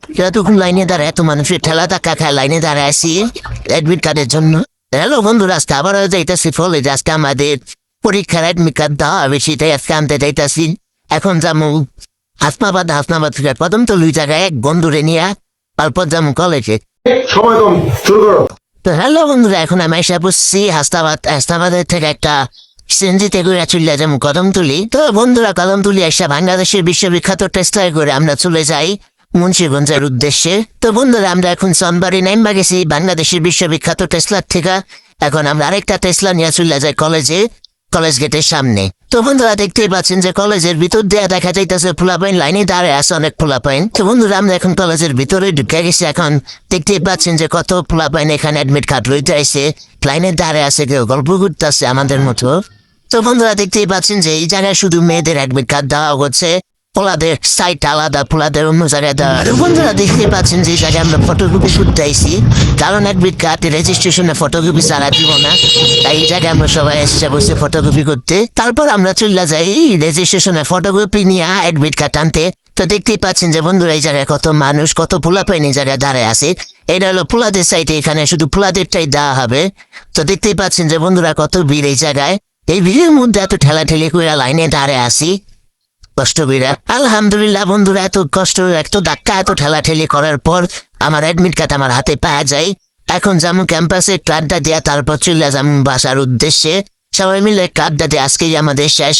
যতক্ষণ লাইনে দাঁড়ায় এত মানুষের ঠেলা ধাক্কা খায় লাইনে দাঁড়ায় আসি অ্যাডমিট কার্ডের জন্য। হ্যালো বন্ধুরা, আজকে আবার যাইতেছি কলেজ। আজকে আমাদের পরীক্ষার অ্যাডমিট কার্ড দেওয়া হবে, সেটাই আজকে আনতে যাইতেছি। এখন যাবো হাসনাবাদ থেকে কদমতলী জায়গায় এক বন্ধুরে নিয়ে, তারপর যাবো কলেজে। সময় কম, শুরু করো। তো হ্যালো বন্ধুরা, এখন আমি এসে বসছি হাসনাবাদের থেকে একটা সিএনজিতে করে চলে যাবো কদমতলী। তো বন্ধুরা, কদমতলী এসে বাংলাদেশের বিশ্ববিখ্যাত টেস্টার করে আমরা চলে যাই মুন্সিগঞ্জের উদ্দেশ্যে। তো বন্ধুরা, আমরা এখন সনবাড়ি নাইমবা গেছি বাংলাদেশের বিশ্ববিখ্যাত টেসলার থেকে। এখন আমরা আরেকটা টেসলা নিয়ে চলে যাই কলেজে, কলেজ গেটের সামনে। তো বন্ধুরা, দেখতেই পাচ্ছেন যে কলেজের ভিতর দিয়ে দেখা যাইতেছে পোলাপাইন লাইনে দাঁড়ায় আছে অনেক পোলাপাইন। তো বন্ধুরা, আমরা এখন কলেজের ভিতরে ঢুকে গেছি। এখন দেখতেই পাচ্ছেন যে কত পোলাপাইন এখানে অ্যাডমিট কার্ড লইতে আসে, লাইনে দাঁড়ায় আছে, কেউ গল্প করতেছে আমাদের মতো। তো বন্ধুরা, দেখতেই পাচ্ছেন যে এই জায়গায় শুধু মেয়েদের অ্যাডমিট কার্ড দেওয়া হচ্ছে, পোলাদের সাইট আলাদা, পোলাদের অন্য জায়গায় দেওয়া। আর বন্ধুরা, দেখতে পাচ্ছেন যে এই জায়গায় আমরা ফটোকপি করতে আইসি, কারণ অ্যাডমিট কার্ড রেজিস্ট্রেশনে ফটোকপি ছাড়া দিব না। তাই এই জায়গায় আমরা সবাই এসে বসে ফটোকপি করতে, তারপর আমরা চলে যাই রেজিস্ট্রেশনে ফটোকপি নিয়ে অ্যাডমিট কার্ড আনতে। তো দেখতেই পাচ্ছেন যে বন্ধুরা, এই জায়গায় কত মানুষ, কত পোলাপাইন এই জায়গায় দাঁড়ায় আছে। এটা হলো পোলাদের সাইটে, এখানে শুধু পোলাদেরটাই দেওয়া হবে। তো দেখতেই পাচ্ছেন যে বন্ধুরা, কত ভিড় এই জায়গায়। এই ভিড়ের মধ্যে এত ঠেলাঠেলি করে লাইনে দাঁড়ায় আসি, কষ্ট বিরা। আলহামদুলিল্লাহ বন্ধুরা, এত কষ্ট, এত ধাক্কা, এত ঠেলাঠেলি করার পর আমার অ্যাডমিট কার্ড আমার হাতে পাওয়া যায়। এখন যাবো ক্যাম্পাসে কার্ডটা দেওয়া, তারপর চলে যাবো বাসার উদ্দেশ্যে। সবাই মিলে কার্ডটা দিয়ে আজকেই আমাদের শেষ,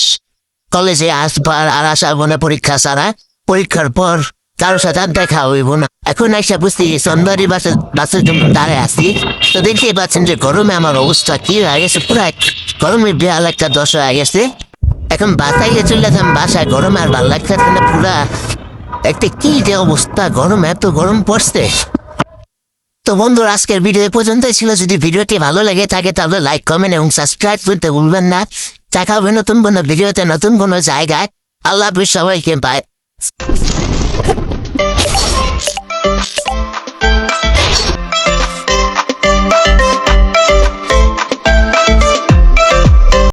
কলেজে আসবার আর আসাবো না পরীক্ষা ছাড়া। পরীক্ষার পর কারোর সাথে আর দেখা হইব না। এখন এসে বুঝতে সন্ধ্যারি বাসের জন্য দাঁড়ায় আসি। তো দেখতেই পাচ্ছেন যে গরমে আমার অবস্থা কি হয়ে গেছে, পুরো গরমে বিয়াল একটা দশা হয়ে গেছে। এখন বাসায় চলে যাম, বাসায় গরমে আর ভালো লাগছে না, পুরা একটা কি যে অবস্থা, গরম, এত গরম পড়ছে। তো বন্ধুরা, আজকের ভিডিও পর্যন্তই ছিল। যদি ভিডিওটি ভালো লেগে থাকে তাহলে লাইক, কমেন্ট এবং সাবস্ক্রাইব করতে ভুলবেন না। দেখা হবে নতুন কোনো ভিডিওতে, নতুন কোনো জায়গায়। আল্লাহ হাফেজ সবাইকে, বাই।